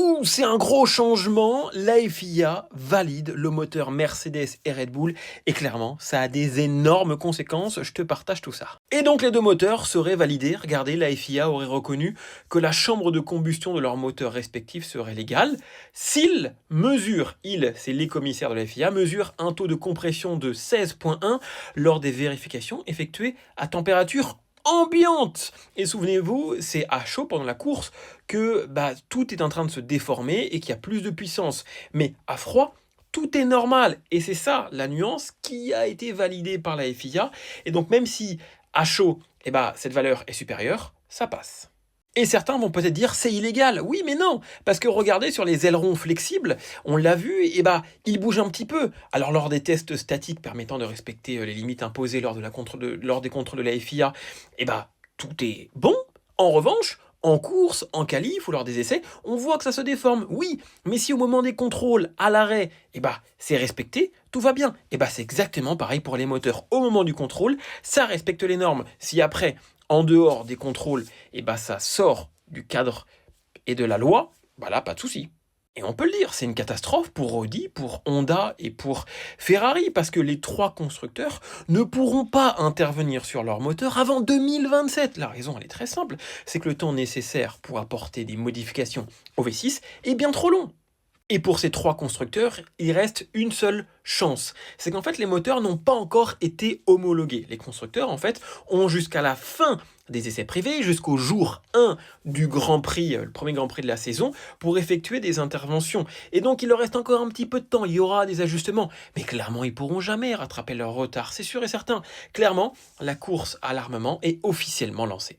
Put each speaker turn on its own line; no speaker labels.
Ouh, c'est un gros changement. La FIA valide le moteur Mercedes et Red Bull. Et clairement, ça a des énormes conséquences. Je te partage tout ça. Et donc, les deux moteurs seraient validés. Regardez, la FIA aurait reconnu que la chambre de combustion de leurs moteurs respectifs serait légale s'ils mesurent, c'est les commissaires de la FIA, mesurent un taux de compression de 16,1 lors des vérifications effectuées à température ambiante. Et souvenez-vous, c'est à chaud pendant la course que tout est en train de se déformer et qu'il y a plus de puissance. Mais à froid, tout est normal. Et c'est ça la nuance qui a été validée par la FIA. Et donc même si à chaud, cette valeur est supérieure, ça passe. Et certains vont peut-être dire c'est illégal. Oui, mais non, parce que regardez sur les ailerons flexibles, on l'a vu, ils bougent un petit peu. Alors lors des tests statiques permettant de respecter les limites imposées lors des contrôles de la FIA, tout est bon. En revanche, en course, en qualif ou lors des essais, on voit que ça se déforme. Oui, mais si au moment des contrôles, à l'arrêt, c'est respecté, tout va bien. C'est exactement pareil pour les moteurs. Au moment du contrôle, ça respecte les normes. Si après, en dehors des contrôles, ça sort du cadre et de la loi, là, pas de souci. Et on peut le dire, c'est une catastrophe pour Audi, pour Honda et pour Ferrari, parce que les trois constructeurs ne pourront pas intervenir sur leur moteur avant 2027. La raison, elle est très simple, c'est que le temps nécessaire pour apporter des modifications au V6 est bien trop long. Et pour ces trois constructeurs, il reste une seule chance. C'est qu'en fait, les moteurs n'ont pas encore été homologués. Les constructeurs, en fait, ont jusqu'à la fin des essais privés, jusqu'au jour 1 du Grand Prix, le premier Grand Prix de la saison, pour effectuer des interventions. Et donc, il leur reste encore un petit peu de temps. Il y aura des ajustements. Mais clairement, ils pourront jamais rattraper leur retard. C'est sûr et certain. Clairement, la course à l'armement est officiellement lancée.